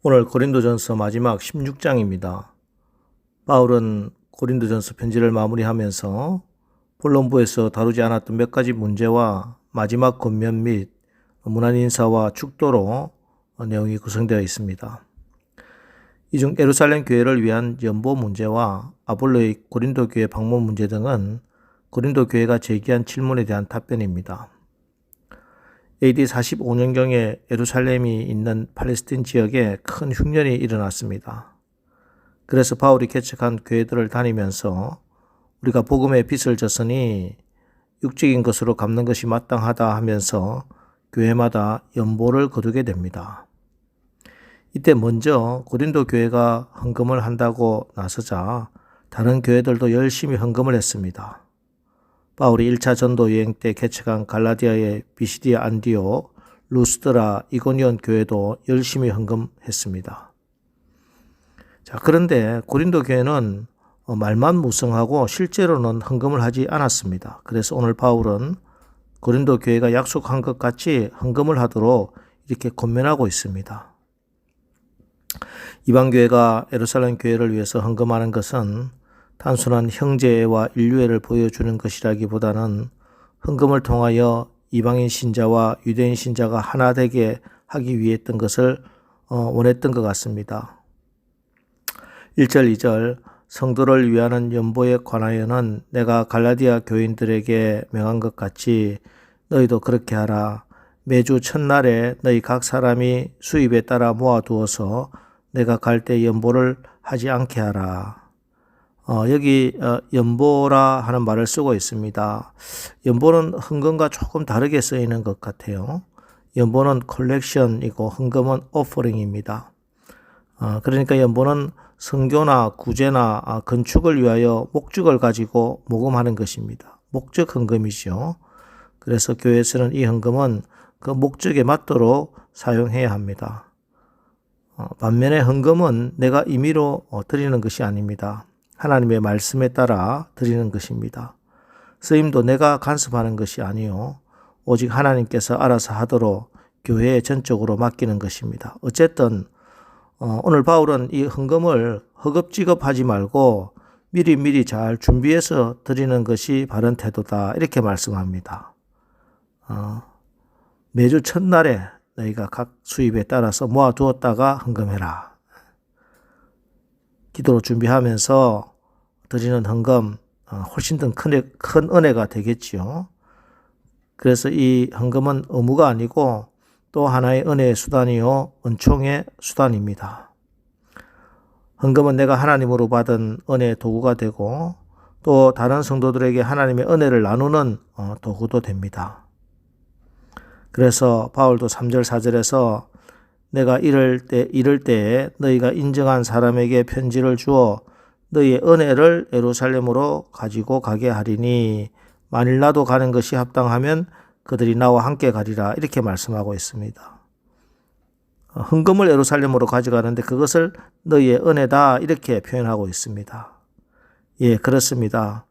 오늘 고린도전서 마지막 16장입니다. 바울은 고린도전서 편지를 마무리하면서 본론부에서 다루지 않았던 몇 가지 문제와 마지막 권면 및 문안 인사와 축도로 내용이 구성되어 있습니다. 이 중 예루살렘 교회를 위한 연보 문제와 아볼로의 고린도 교회 방문 문제 등은 고린도 교회가 제기한 질문에 대한 답변입니다. AD 45년경에 예루살렘이 있는 팔레스틴 지역에 큰 흉년이 일어났습니다. 그래서 바울이 개척한 교회들을 다니면서 우리가 복음의 빚을 졌으니 육적인 것으로 갚는 것이 마땅하다 하면서 교회마다 연보를 거두게 됩니다. 이때 먼저 고린도 교회가 헌금을 한다고 나서자 다른 교회들도 열심히 헌금을 했습니다. 바울이 1차 전도 여행 때 개척한 갈라디아의 비시디아 안디옥, 루스드라, 이고니온 교회도 열심히 헌금했습니다. 자, 그런데 고린도 교회는 말만 무성하고 실제로는 헌금을 하지 않았습니다. 그래서 오늘 바울은 고린도 교회가 약속한 것 같이 헌금을 하도록 이렇게 권면하고 있습니다. 이방 교회가 예루살렘 교회를 위해서 헌금하는 것은 단순한 형제애와 인류애를 보여주는 것이라기보다는 헌금을 통하여 이방인 신자와 유대인 신자가 하나 되게 하기 위해 했던 것을 원했던 것 같습니다. 1절, 2절 성도를 위하는 연보에 관하여는 내가 갈라디아 교인들에게 명한 것 같이 너희도 그렇게 하라. 매주 첫날에 너희 각 사람이 수입에 따라 모아두어서 내가 갈 때 연보를 하지 않게 하라. 여기 연보라 하는 말을 쓰고 있습니다. 연보는 헌금과 조금 다르게 쓰이는 것 같아요. 연보는 컬렉션이고 헌금은 오퍼링입니다. 그러니까 연보는 선교나 구제나 건축을 위하여 목적을 가지고 모금하는 것입니다. 목적 헌금이죠. 그래서 교회에서는 이 헌금은 그 목적에 맞도록 사용해야 합니다. 반면에 헌금은 내가 임의로 드리는 것이 아닙니다. 하나님의 말씀에 따라 드리는 것입니다. 쓰임도 내가 간섭하는 것이 아니요 오직 하나님께서 알아서 하도록 교회에 전적으로 맡기는 것입니다. 어쨌든 오늘 바울은 이 헌금을 허겁지겁하지 말고 미리미리 잘 준비해서 드리는 것이 바른 태도다 이렇게 말씀합니다. 매주 첫날에 너희가 각 수입에 따라서 모아두었다가 헌금해라. 기도로 준비하면서 드리는 헌금 훨씬 더 큰 은혜가 되겠지요. 그래서 이 헌금은 의무가 아니고 또 하나의 은혜의 수단이요 은총의 수단입니다. 헌금은 내가 하나님으로 받은 은혜의 도구가 되고 또 다른 성도들에게 하나님의 은혜를 나누는 도구도 됩니다. 그래서 바울도 3절 4절에서 내가 이럴 때에 너희가 인정한 사람에게 편지를 주어 너희의 은혜를 예루살렘으로 가지고 가게 하리니 만일 나도 가는 것이 합당하면 그들이 나와 함께 가리라 이렇게 말씀하고 있습니다. 헌금을 예루살렘으로 가져가는데 그것을 너희의 은혜다 이렇게 표현하고 있습니다. 예, 그렇습니다.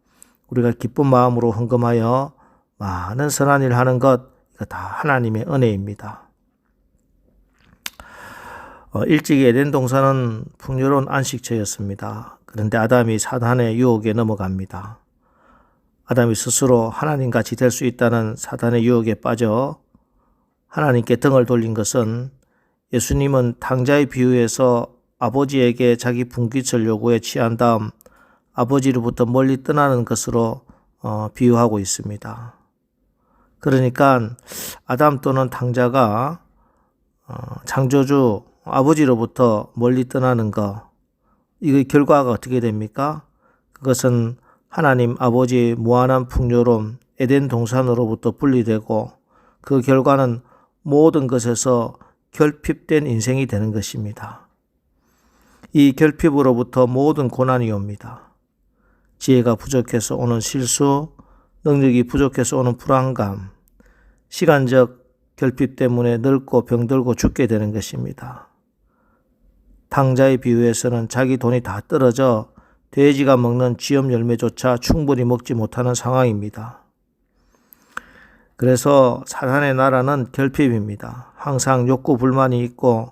우리가 기쁜 마음으로 헌금하여 많은 선한 일 하는 것 이거 다 하나님의 은혜입니다. 일찍이 에덴 동산은 풍요로운 안식처였습니다. 그런데 아담이 사단의 유혹에 넘어갑니다. 아담이 스스로 하나님같이 될 수 있다는 사단의 유혹에 빠져 하나님께 등을 돌린 것은 예수님은 탕자의 비유에서 아버지에게 자기 분깃을 요구해 취한 다음 아버지로부터 멀리 떠나는 것으로 비유하고 있습니다. 그러니까 아담 또는 탕자가 창조주 아버지로부터 멀리 떠나는 것, 이의 결과가 어떻게 됩니까? 그것은 하나님 아버지의 무한한 풍요로움 에덴 동산으로부터 분리되고 그 결과는 모든 것에서 결핍된 인생이 되는 것입니다. 이 결핍으로부터 모든 고난이 옵니다. 지혜가 부족해서 오는 실수, 능력이 부족해서 오는 불안감, 시간적 결핍 때문에 늙고 병들고 죽게 되는 것입니다. 탕자의 비유에서는 자기 돈이 다 떨어져 돼지가 먹는 쥐염 열매조차 충분히 먹지 못하는 상황입니다. 그래서 사탄의 나라는 결핍입니다. 항상 욕구 불만이 있고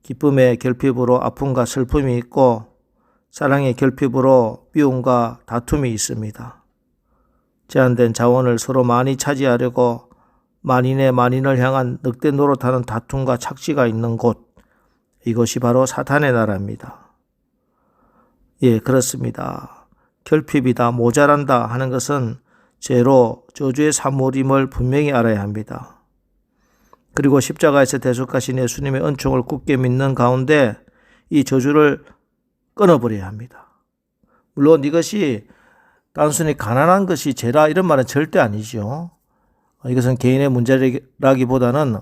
기쁨의 결핍으로 아픔과 슬픔이 있고 사랑의 결핍으로 미움과 다툼이 있습니다. 제한된 자원을 서로 많이 차지하려고 만인의 만인을 향한 늑대 노릇하는 다툼과 착취가 있는 곳, 이것이 바로 사탄의 나라입니다. 예, 그렇습니다. 결핍이다, 모자란다 하는 것은 죄로 저주의 사물임을 분명히 알아야 합니다. 그리고 십자가에서 대속하신 예수님의 은총을 굳게 믿는 가운데 이 저주를 끊어버려야 합니다. 물론 이것이 단순히 가난한 것이 죄라 이런 말은 절대 아니죠. 이것은 개인의 문제라기보다는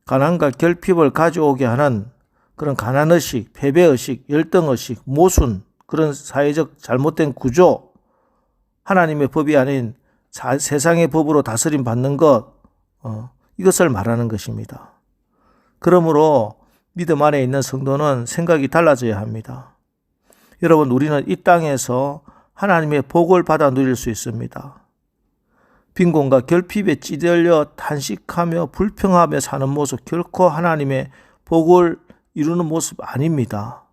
가난과 결핍을 가져오게 하는 그런 가난의식, 패배의식, 열등의식, 모순, 그런 사회적 잘못된 구조, 하나님의 법이 아닌 세상의 법으로 다스림 받는 것, 이것을 말하는 것입니다. 그러므로 믿음 안에 있는 성도는 생각이 달라져야 합니다. 여러분, 우리는 이 땅에서 하나님의 복을 받아 누릴 수 있습니다. 빈곤과 결핍에 찌들려 탄식하며 불평하며 사는 모습, 결코 하나님의 복을 이루는 모습 아닙니다.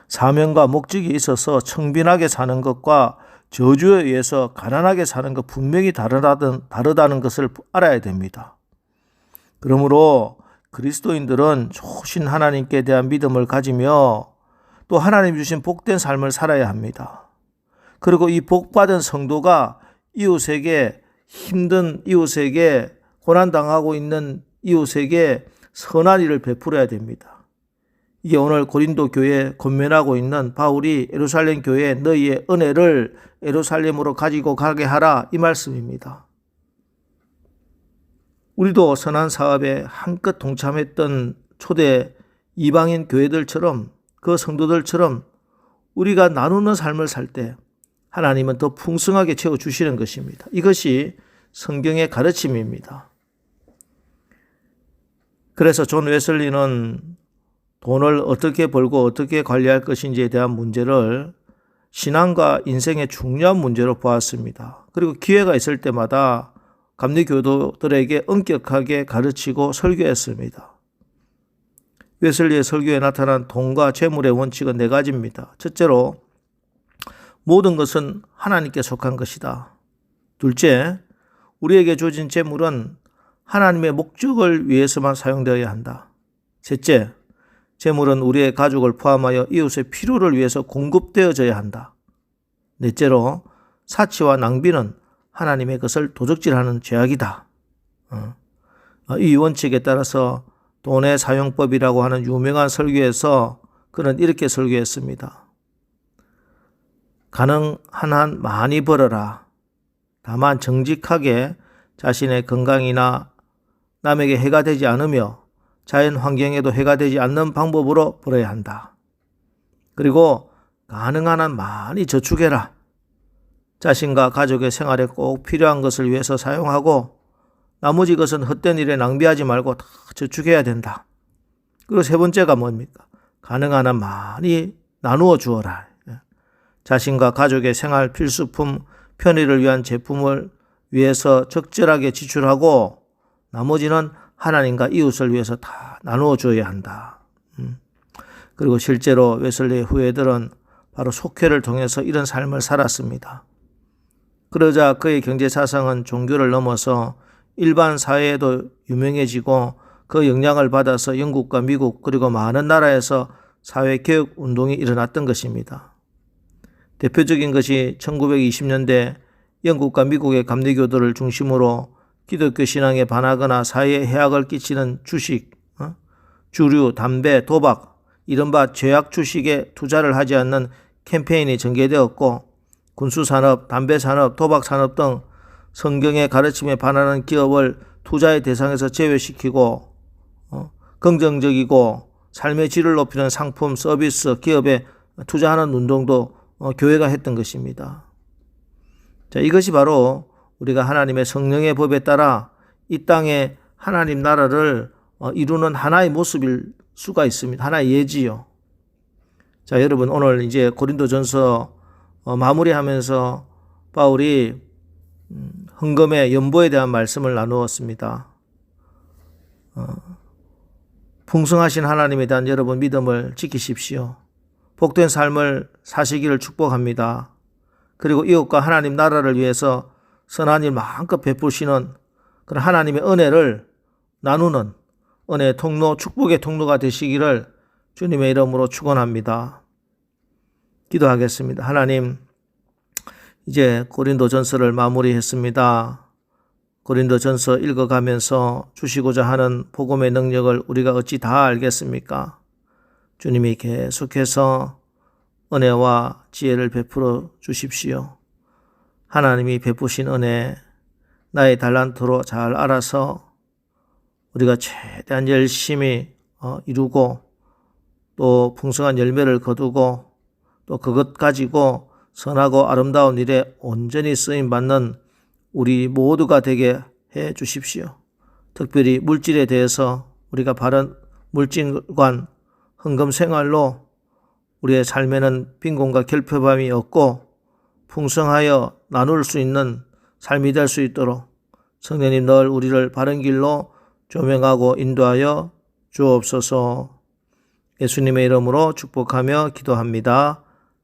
사명과 목적이 있어서 청빈하게 사는 것과 저주에 의해서 가난하게 사는 것 분명히 다르다는 것을 알아야 됩니다. 그러므로 그리스도인들은 좋으신 하나님께 대한 믿음을 가지며 또 하나님 주신 복된 삶을 살아야 합니다. 그리고 이 복받은 성도가 이웃에게, 힘든 이웃에게, 고난당하고 있는 이웃에게 선한 일을 베풀어야 됩니다. 이게 오늘 고린도 교회에 권면하고 있는 바울이 예루살렘 교회에 너희의 은혜를 예루살렘으로 가지고 가게 하라, 이 말씀입니다. 우리도 선한 사업에 한껏 동참했던 초대 이방인 교회들처럼, 그 성도들처럼 우리가 나누는 삶을 살 때 하나님은 더 풍성하게 채워주시는 것입니다. 이것이 성경의 가르침입니다. 그래서 존 웨슬리는 돈을 어떻게 벌고 어떻게 관리할 것인지에 대한 문제를 신앙과 인생의 중요한 문제로 보았습니다. 그리고 기회가 있을 때마다 감리교도들에게 엄격하게 가르치고 설교했습니다. 웨슬리의 설교에 나타난 돈과 재물의 원칙은 4가지입니다. 첫째로, 모든 것은 하나님께 속한 것이다. 둘째, 우리에게 주어진 재물은 하나님의 목적을 위해서만 사용되어야 한다. 셋째, 재물은 우리의 가족을 포함하여 이웃의 필요를 위해서 공급되어져야 한다. 넷째로, 사치와 낭비는 하나님의 것을 도적질하는 죄악이다. 이 원칙에 따라서 돈의 사용법이라고 하는 유명한 설교에서 그는 이렇게 설교했습니다. 가능한 한 많이 벌어라. 다만 정직하게 자신의 건강이나 남에게 해가 되지 않으며 자연 환경에도 해가 되지 않는 방법으로 벌어야 한다. 그리고 가능한 한 많이 저축해라. 자신과 가족의 생활에 꼭 필요한 것을 위해서 사용하고 나머지 것은 헛된 일에 낭비하지 말고 다 저축해야 된다. 그리고 3번째가 뭡니까? 가능한 한 많이 나누어 주어라. 자신과 가족의 생활 필수품, 편의를 위한 제품을 위해서 적절하게 지출하고 나머지는 하나님과 이웃을 위해서 다 나누어 줘야 한다. 그리고 실제로 웨슬리의 후예들은 바로 속회를 통해서 이런 삶을 살았습니다. 그러자 그의 경제 사상은 종교를 넘어서 일반 사회에도 유명해지고 그 영향을 받아서 영국과 미국 그리고 많은 나라에서 사회개혁 운동이 일어났던 것입니다. 대표적인 것이 1920년대 영국과 미국의 감리교도를 중심으로 기독교 신앙에 반하거나 사회에 해악을 끼치는 주식, 주류, 담배, 도박, 이른바 죄악 주식에 투자를 하지 않는 캠페인이 전개되었고 군수산업, 담배산업, 도박산업 등 성경의 가르침에 반하는 기업을 투자의 대상에서 제외시키고 긍정적이고 삶의 질을 높이는 상품, 서비스, 기업에 투자하는 운동도 교회가 했던 것입니다. 자, 이것이 바로 우리가 하나님의 성령의 법에 따라 이 땅에 하나님 나라를 이루는 하나의 모습일 수가 있습니다. 하나의 예지요. 자, 여러분, 오늘 이제 고린도전서 마무리하면서 바울이 헌금의 연보에 대한 말씀을 나누었습니다. 풍성하신 하나님에 대한 여러분 믿음을 지키십시오. 복된 삶을 사시기를 축복합니다. 그리고 이웃과 하나님 나라를 위해서 선한 일 마음껏 베푸시는 그런 하나님의 은혜를 나누는 은혜의 통로, 축복의 통로가 되시기를 주님의 이름으로 축원합니다. 기도하겠습니다. 하나님, 이제 고린도전서를 마무리했습니다. 고린도전서 읽어가면서 주시고자 하는 복음의 능력을 우리가 어찌 다 알겠습니까? 주님이 계속해서 은혜와 지혜를 베풀어 주십시오. 하나님이 베푸신 은혜, 나의 달란트로 잘 알아서 우리가 최대한 열심히 이루고 또 풍성한 열매를 거두고 또 그것 가지고 선하고 아름다운 일에 온전히 쓰임받는 우리 모두가 되게 해 주십시오. 특별히 물질에 대해서 우리가 바른 물질관, 헌금 생활로 우리의 삶에는 빈곤과 결핍함이 없고 풍성하여 나눌 수 있는 삶이 될 수 있도록 성령님 늘 우리를 바른 길로 조명하고 인도하여 주옵소서. 예수님의 이름으로 축복하며 기도합니다.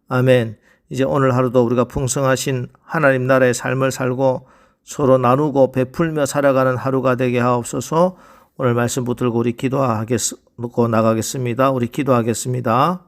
아멘. 이제 오늘 하루도 우리가 풍성하신 하나님 나라의 삶을 살고 서로 나누고 베풀며 살아가는 하루가 되게 하옵소서. 오늘 말씀 붙들고 우리 기도하고 나가겠습니다. 우리 기도하겠습니다.